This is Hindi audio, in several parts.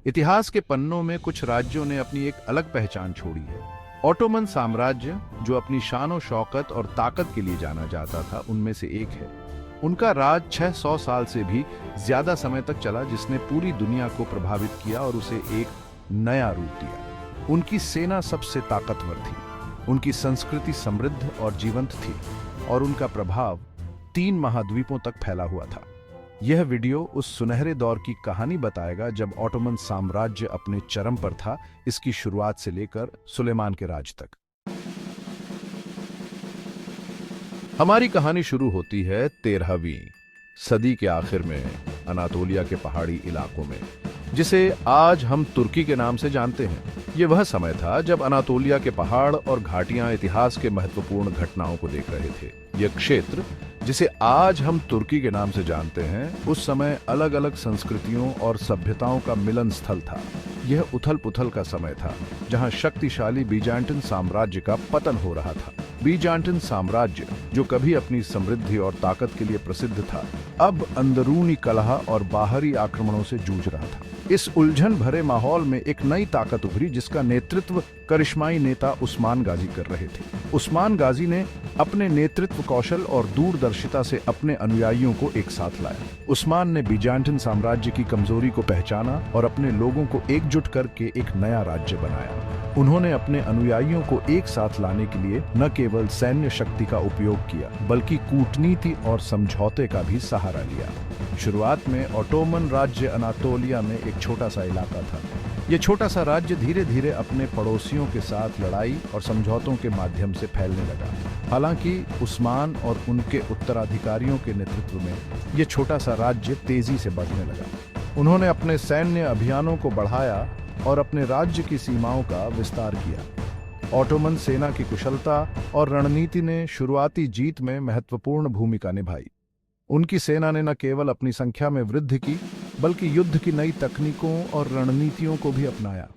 इतिहास के पन्नों में कुछ राज्यों ने अपनी एक अलग पहचान छोड़ी है। ऑटोमन साम्राज्य, जो अपनी शान और शौकत और ताकत के लिए जाना जाता था, उनमें से एक है। उनका राज 600 साल से भी ज्यादा समय तक चला, जिसने पूरी दुनिया को प्रभावित किया और उसे एक नया रूप दिया। उनकी सेना सबसे ताकतवर थी, उनकी संस्कृति समृद्ध और जीवंत थी, और उनका प्रभाव 3 महाद्वीपों तक फैला हुआ था। यह वीडियो उस सुनहरे दौर की कहानी बताएगा जब ऑटोमन साम्राज्य अपने चरम पर था, इसकी शुरुआत से लेकर सुलेमान के राज तक। हमारी कहानी शुरू होती है 13वीं सदी के आखिर में, अनातोलिया के पहाड़ी इलाकों में, जिसे आज हम तुर्की के नाम से जानते हैं। यह वह समय था जब अनातोलिया के पहाड़ और घाटियां इतिहास के महत्वपूर्ण घटनाओं को देख रहे थे। यह क्षेत्र, जिसे आज हम तुर्की के नाम से जानते हैं, उस समय अलग अलग संस्कृतियों और सभ्यताओं का मिलन स्थल था। यह उथल पुथल का समय था, जहां शक्तिशाली बीजांटिन साम्राज्य का पतन हो रहा था। बीजांटिन साम्राज्य, जो कभी अपनी समृद्धि और ताकत के लिए प्रसिद्ध था, अब अंदरूनी कलह और बाहरी आक्रमणों से जूझ रहा था। इस उलझन भरे माहौल में एक नई ताकत उभरी, जिसका नेतृत्व करिश्माई नेता उस्मान गाजी कर रहे थे। उस्मान गाजी ने अपने नेतृत्व कौशल और दूरदर्शिता से अपने अनुयायियों को एक साथ लाया। उस्मान ने बीजांटिन साम्राज्य की कमजोरी को पहचाना और अपने लोगों को एकजुट करके एक नया राज्य बनाया। उन्होंने अपने अनुयायियों को एक साथ लाने के लिए न केवल सैन्य शक्ति का उपयोग किया, बल्कि कूटनीति और समझौते का भी सहारा लिया। शुरुआत में ऑटोमन राज्य अनातोलिया में एक छोटा सा इलाका था। यह छोटा सा राज्य धीरे धीरे अपने पड़ोसियों के साथ लड़ाई और समझौतों के माध्यम से फैलने लगा। हालांकि उस्मान और उनके उत्तराधिकारियों के नेतृत्व में यह छोटा सा राज्य तेजी से बढ़ने लगा। उन्होंने अपने सैन्य अभियानों को बढ़ाया और अपने राज्य की सीमाओं का विस्तार किया। ऑटोमन सेना की कुशलता और रणनीति ने शुरुआती जीत में महत्वपूर्ण भूमिका निभाई। उनकी सेना ने न केवल अपनी संख्या में वृद्धि की, बल्कि युद्ध की नई तकनीकों और रणनीतियों को भी अपनाया।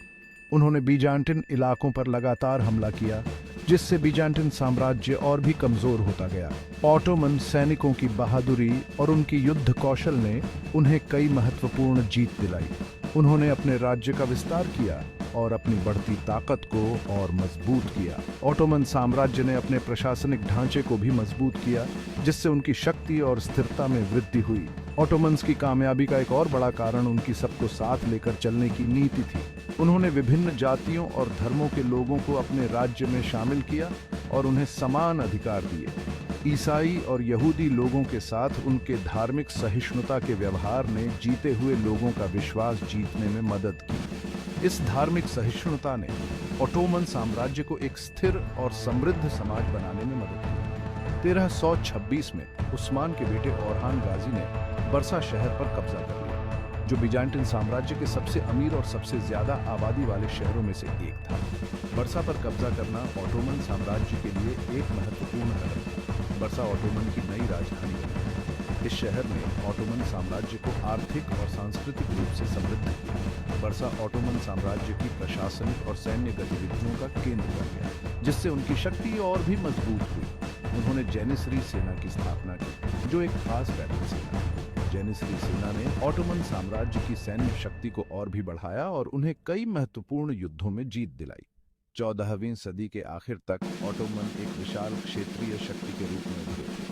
उन्होंने बीजांटिन इलाकों पर लगातार हमला किया, जिससे बीजांटिन साम्राज्य और भी कमजोर होता गया। ऑटोमन सैनिकों की बहादुरी और उनकी युद्ध कौशल ने उन्हें कई महत्वपूर्ण जीत दिलाई। उन्होंने अपने राज्य का विस्तार किया और अपनी बढ़ती ताकत को और मजबूत किया। ऑटोमन साम्राज्य ने अपने प्रशासनिक ढांचे को भी मजबूत किया, जिससे उनकी शक्ति और स्थिरता में वृद्धि हुई। ऑटोमन्स की कामयाबी का एक और बड़ा कारण उनकी सबको साथ लेकर चलने की नीति थी। उन्होंने विभिन्न जातियों और धर्मों के लोगों को अपने राज्य में शामिल किया और उन्हें समान अधिकार दिए। ईसाई और यहूदी लोगों के साथ उनके धार्मिक सहिष्णुता के व्यवहार ने जीते हुए लोगों का विश्वास जीतने में मदद की। इस धार्मिक सहिष्णुता ने ऑटोमन साम्राज्य को एक स्थिर और समृद्ध समाज बनाने में मदद की। 1326 में उस्मान के बेटे ओरहान गाजी ने बरसा शहर पर कब्जा कर लिया, जो बीजांटिन साम्राज्य के सबसे अमीर और सबसे ज्यादा आबादी वाले शहरों में से एक था। बरसा पर कब्जा करना ऑटोमन साम्राज्य के लिए एक महत्वपूर्ण कदम था। बरसा ऑटोमन की नई राजधानी बनी। इस शहर ने ऑटोमन साम्राज्य को आर्थिक और सांस्कृतिक रूप से समृद्ध किया। बरसा ऑटोमन साम्राज्य की प्रशासनिक और सैन्य गतिविधियों का केंद्र बन गया, जिससे उनकी शक्ति और भी मजबूत हुई। उन्होंने जेनिसरी सेना की स्थापना की, जो एक खास पैदल सेना है। जेनिसरी सेना ने ऑटोमन साम्राज्य की सैन्य शक्ति को और भी बढ़ाया और उन्हें कई महत्वपूर्ण युद्धों में जीत दिलाई। 14वीं सदी के आखिर तक ऑटोमन एक विशाल क्षेत्रीय शक्ति के रूप में उभरे थे।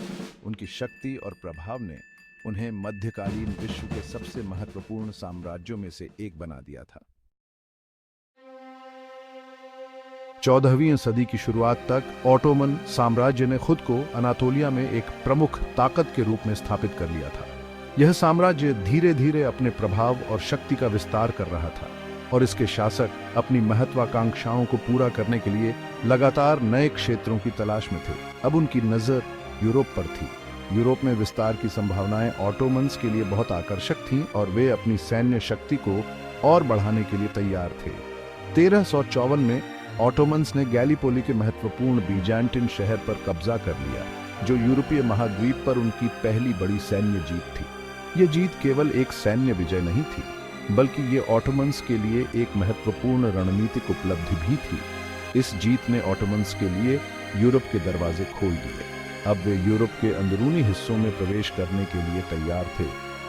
उनकी शक्ति और प्रभाव ने उन्हें मध्यकालीन विश्व के सबसे महत्वपूर्ण साम्राज्यों में से एक बना दिया था। 14वीं सदी की शुरुआत तक ऑटोमन साम्राज्य ने खुद को अनातोलिया में एक प्रमुख ताकत के रूप में स्थापित कर लिया था। यह साम्राज्य धीरे धीरे अपने प्रभाव और शक्ति का विस्तार कर रहा था, और इसके शासक अपनी महत्वाकांक्षाओं को पूरा करने के लिए लगातार नए क्षेत्रों की तलाश में थे। अब उनकी नजर यूरोप पर थी। यूरोप में विस्तार की संभावनाएं ऑटोमन्स के लिए बहुत आकर्षक थीं, और वे अपनी सैन्य शक्ति को और बढ़ाने के लिए तैयार थे। 1354 में ऑटोमन्स ने गैलीपोली के महत्वपूर्ण बीजांटिन शहर पर कब्जा कर लिया, जो यूरोपीय महाद्वीप पर उनकी पहली बड़ी सैन्य जीत थी। यह जीत केवल एक सैन्य विजय नहीं थी, बल्कि ये ऑटोमन्स के लिए एक महत्वपूर्ण रणनीतिक उपलब्धि भी थी। इस जीत ने ऑटोमन्स के लिए यूरोप के दरवाजे खोल दिए। अब वे यूरोप के अंदरूनी हिस्सों में प्रवेश करने के लिए तैयार थे,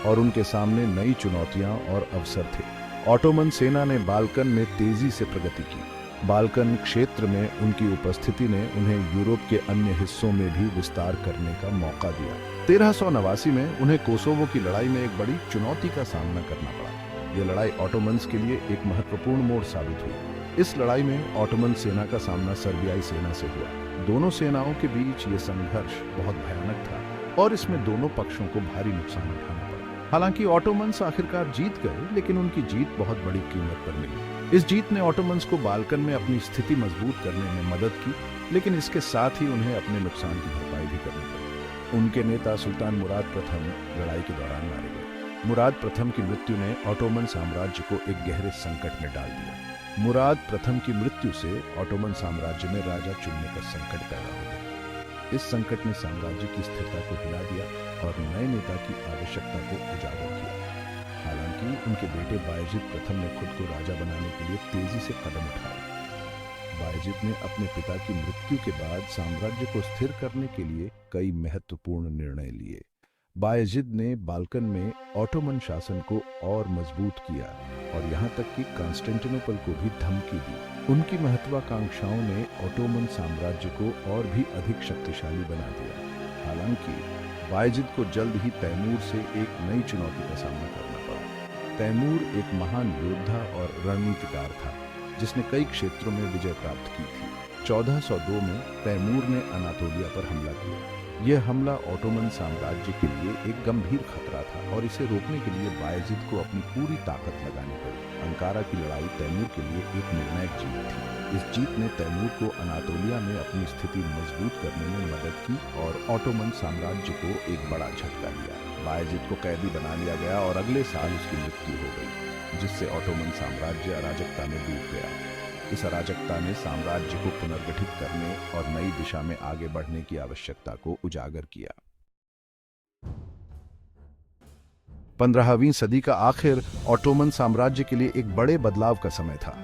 और उनके सामने नई चुनौतियां और अवसर थे। ऑटोमन सेना ने बाल्कन में तेजी से प्रगति की। बाल्कन क्षेत्र में उनकी उपस्थिति ने उन्हें यूरोप के अन्य हिस्सों में भी विस्तार करने का मौका दिया। 1389 में उन्हें कोसोवो की लड़ाई में एक बड़ी चुनौती का सामना करना पड़ा। यह लड़ाई ऑटोमन्स के लिए एक महत्वपूर्ण मोड़ साबित हुई। इस लड़ाई में ऑटोमन सेना का सामना सर्बियाई सेना से हुआ। दोनों सेनाओं के बीच ये संघर्ष बहुत भयानक था और इसमें दोनों पक्षों को भारी नुकसान उठाना पड़ा। हालांकि ऑटोमन्स आखिरकार जीत गए, लेकिन उनकी जीत बहुत बड़ी कीमत पर मिली। इस जीत ने ऑटोमन्स को बाल्कन में अपनी स्थिति मजबूत करने में मदद की, लेकिन इसके साथ ही उन्हें अपने नुकसान की भरपाई भी करनी पड़ी। उनके नेता सुल्तान मुराद प्रथम लड़ाई के दौरान मारे गए। मुराद प्रथम की मृत्यु ने ऑटोमन साम्राज्य को एक गहरे संकट में डाल दिया। मुराद प्रथम की मृत्यु से ऑटोमन साम्राज्य में राजा चुनने का संकट पैदा हो गया। इस संकट ने साम्राज्य की स्थिरता को हिला दिया और नए नेता की आवश्यकता को उजागर किया। हालांकि उनके बेटे बायजीद प्रथम ने खुद को राजा बनाने के लिए तेजी से कदम उठाए। बायजीद ने अपने पिता की मृत्यु के बाद साम्राज्य को स्थिर करने के लिए कई महत्वपूर्ण निर्णय लिए। बायजीद ने बाल्कन में ऑटोमन शासन को और मजबूत किया और यहाँ तक कि कॉन्स्टेंटिनोपल को भी धमकी दी। उनकी महत्वाकांक्षाओं ने ऑटोमन साम्राज्य को और भी अधिक शक्तिशाली बना दिया। हालांकि बायजीद को जल्द ही तैमूर से एक नई चुनौती का सामना करना पड़ा। तैमूर एक महान योद्धा और रणनीतिकार था, जिसने कई क्षेत्रों में विजय प्राप्त की थी। 1402 में तैमूर ने अनातोलिया पर हमला किया। यह हमला ऑटोमन साम्राज्य के लिए एक गंभीर खतरा था और इसे रोकने के लिए बायजीद को अपनी पूरी ताकत लगानी पड़ी। अंकारा की लड़ाई तैमूर के लिए एक निर्णायक जीत थी। इस जीत ने तैमूर को अनातोलिया में अपनी स्थिति मजबूत करने में मदद की और ऑटोमन साम्राज्य को एक बड़ा झटका दिया। बायजीद को कैदी बना लिया गया और अगले साल उसकी मृत्यु हो गई, जिससे ऑटोमन साम्राज्य अराजकता में डूब गया। इस अराजकता ने साम्राज्य को पुनर्गठित करने और नई दिशा में आगे बढ़ने की आवश्यकता को उजागर किया। 15वीं सदी का आखिर ऑटोमन साम्राज्य के लिए एक बड़े बदलाव का समय था।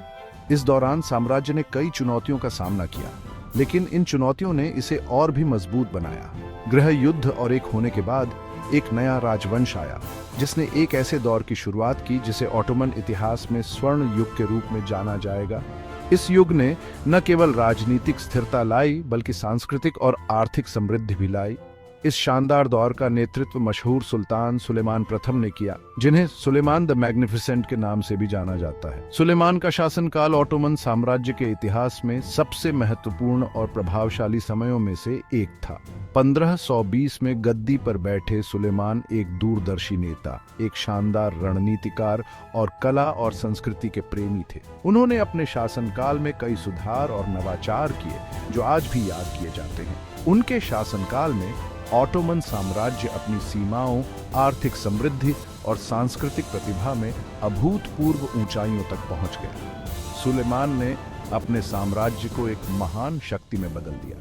इस दौरान साम्राज्य ने कई चुनौतियों का सामना किया, लेकिन इन चुनौतियों ने इसे और भी मजबूत बनाया। गृह युद्ध और एक होने के बाद एक नया राजवंश आया, जिसने एक ऐसे दौर की शुरुआत की जिसे ऑटोमन इतिहास में स्वर्ण युग के रूप में जाना जाएगा। इस युग ने न केवल राजनीतिक स्थिरता लाई, बल्कि सांस्कृतिक और आर्थिक समृद्धि भी लाई। इस शानदार दौर का नेतृत्व मशहूर सुल्तान सुलेमान प्रथम ने किया, जिन्हें सुलेमान द मैग्निफिसेंट के नाम से भी जाना जाता है। सुलेमान का शासनकाल ऑटोमन साम्राज्य के इतिहास में सबसे महत्वपूर्ण और प्रभावशाली समयों में से एक था। 1520 में गद्दी पर बैठे सुलेमान एक दूरदर्शी नेता, एक शानदार रणनीतिकार और कला और संस्कृति के प्रेमी थे। उन्होंने अपने शासनकाल में कई सुधार और नवाचार किए, जो आज भी याद किए जाते हैं। उनके शासनकाल में ऑटोमन साम्राज्य अपनी सीमाओं, आर्थिक समृद्धि और सांस्कृतिक प्रतिभा में अभूतपूर्व ऊंचाइयों तक पहुंच गया। सुलेमान ने अपने साम्राज्य को एक महान शक्ति में बदल दिया,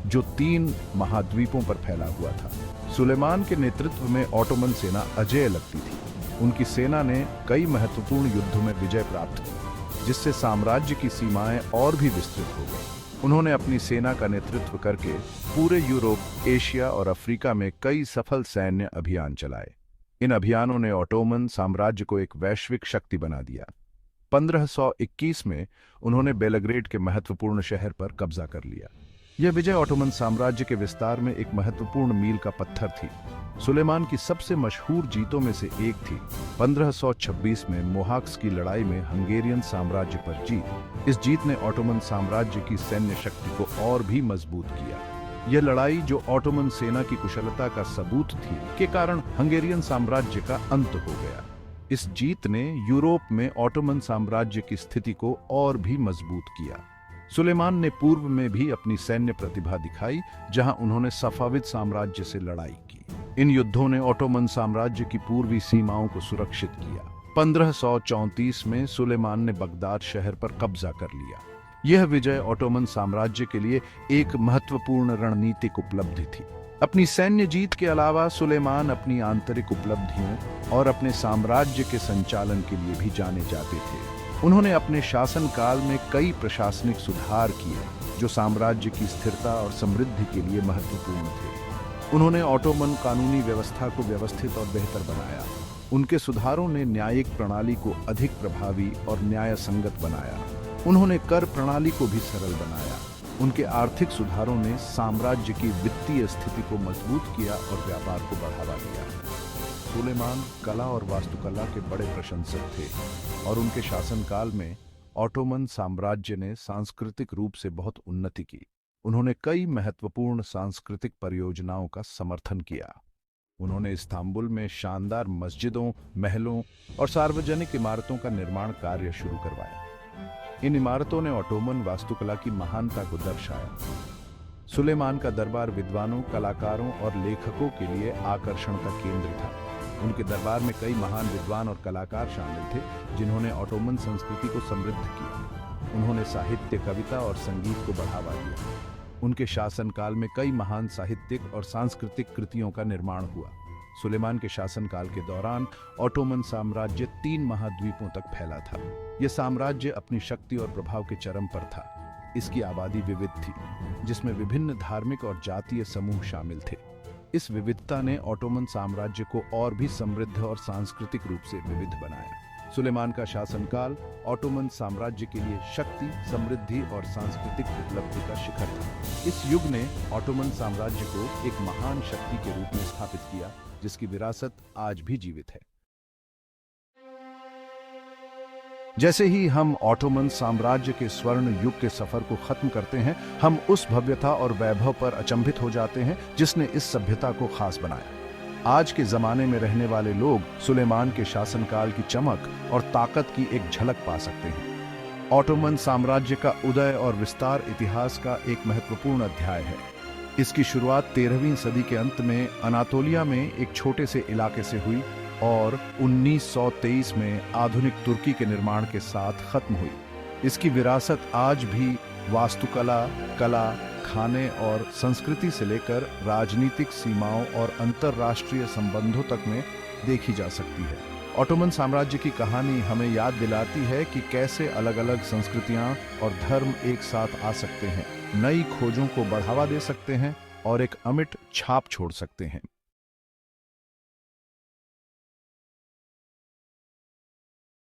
जो 3 महाद्वीपों पर फैला हुआ था। सुलेमान के नेतृत्व में ऑटोमन सेना अजेय लगती थी। उनकी सेना ने कई महत्वपूर्ण युद्धों में विजय प्राप्त की, जिससे साम्राज्य की सीमाएं और भी विस्तृत हो गई। उन्होंने अपनी सेना का नेतृत्व करके पूरे यूरोप, एशिया और अफ्रीका में कई सफल सैन्य अभियान चलाए। इन अभियानों ने ऑटोमन साम्राज्य को एक वैश्विक शक्ति बना दिया। 1521 में उन्होंने बेलग्रेड के महत्वपूर्ण शहर पर कब्जा कर लिया। यह विजय ऑटोमन साम्राज्य के विस्तार में एक महत्वपूर्ण मील का पत्थर थी। सुलेमान की सबसे मशहूर जीतों में से एक थी 1526 में मोहाक्स की लड़ाई में हंगेरियन साम्राज्य पर जीत। इस जीत ने ऑटोमन साम्राज्य की सैन्य शक्ति को और भी मजबूत किया। यह लड़ाई, जो ऑटोमन सेना की कुशलता का सबूत थी, के कारण हंगेरियन साम्राज्य का अंत हो गया। इस जीत ने यूरोप में ऑटोमन साम्राज्य की स्थिति को और भी मजबूत किया। सुलेमान ने पूर्व में भी अपनी सैन्य प्रतिभा दिखाई, जहां उन्होंने सफाविद साम्राज्य से लड़ाई की। इन युद्धों ने ऑटोमन साम्राज्य की पूर्वी सीमाओं को सुरक्षित किया। 1534 में सुलेमान ने बगदाद शहर पर कब्जा कर लिया। यह विजय ऑटोमन साम्राज्य के लिए एक महत्वपूर्ण रणनीतिक उपलब्धि थी। अपनी सैन्य जीत के अलावा सुलेमान अपनी आंतरिक उपलब्धियों और अपने साम्राज्य के संचालन के लिए भी जाने जाते थे। उन्होंने अपने शासनकाल में कई प्रशासनिक सुधार किए, जो साम्राज्य की स्थिरता और समृद्धि के लिए महत्वपूर्ण थे। उन्होंने ऑटोमन कानूनी व्यवस्था को व्यवस्थित और बेहतर बनाया। उनके सुधारों ने न्यायिक प्रणाली को अधिक प्रभावी और न्याय संगत बनाया। उन्होंने कर प्रणाली को भी सरल बनाया। उनके आर्थिक सुधारों ने साम्राज्य की वित्तीय स्थिति को मजबूत किया और व्यापार को बढ़ावा दिया। सुलेमान कला और वास्तुकला के बड़े प्रशंसक थे और उनके शासनकाल में ऑटोमन साम्राज्य ने सांस्कृतिक रूप से बहुत उन्नति की। उन्होंने कई महत्वपूर्ण सांस्कृतिक परियोजनाओं का समर्थन किया। उन्होंने इस्तांबुल में शानदार मस्जिदों, महलों और सार्वजनिक इमारतों का निर्माण कार्य शुरू करवाया। इन इमारतों ने ऑटोमन वास्तुकला की महानता को दर्शाया। सुलेमान का दरबार विद्वानों, कलाकारों और लेखकों के लिए आकर्षण का केंद्र था। उनके दरबार में कई महान विद्वान और कलाकार शामिल थे, जिन्होंने ऑटोमन संस्कृति को समृद्ध किया। उन्होंने साहित्य, कविता और संगीत को बढ़ावा दिया। उनके शासनकाल में कई महान साहित्यिक और सांस्कृतिक कृतियों का निर्माण हुआ। सुलेमान के शासनकाल के दौरान ऑटोमन साम्राज्य 3 महाद्वीपों तक फैला था। यह साम्राज्य अपनी शक्ति और प्रभाव के चरम पर था। इसकी आबादी विविध थी, जिसमें विभिन्न धार्मिक और जातीय समूह शामिल थे। इस विविधता ने ऑटोमन साम्राज्य को और भी समृद्ध और सांस्कृतिक रूप से विविध बनाया। सुलेमान का शासनकाल ऑटोमन साम्राज्य के लिए शक्ति, समृद्धि और सांस्कृतिक उपलब्धि का शिखर था। इस युग ने ऑटोमन साम्राज्य को एक महान शक्ति के रूप में स्थापित किया, जिसकी विरासत आज भी जीवित है। जैसे ही हम ऑटोमन साम्राज्य के स्वर्ण युग के सफर को खत्म करते हैं, हम उस भव्यता और वैभव पर अचंभित हो जाते हैं जिसने इस सभ्यता को खास बनाया। आज के जमाने में रहने वाले लोग सुलेमान के शासनकाल की चमक और ताकत की एक झलक पा सकते हैं। ऑटोमन साम्राज्य का उदय और विस्तार इतिहास का एक महत्वपूर्ण अध्याय है। इसकी शुरुआत 13वीं सदी के अंत में अनातोलिया में एक छोटे से इलाके से हुई और 1923 में आधुनिक तुर्की के निर्माण के साथ खत्म हुई। इसकी विरासत आज भी वास्तुकला, कला, खाने और संस्कृति से लेकर राजनीतिक सीमाओं और अंतर्राष्ट्रीय संबंधों तक में देखी जा सकती है। ऑटोमन साम्राज्य की कहानी हमें याद दिलाती है कि कैसे अलग-अलग संस्कृतियां और धर्म एक साथ आ सकते हैं, नई खोजों को बढ़ावा दे सकते हैं और एक अमिट छाप छोड़ सकते हैं।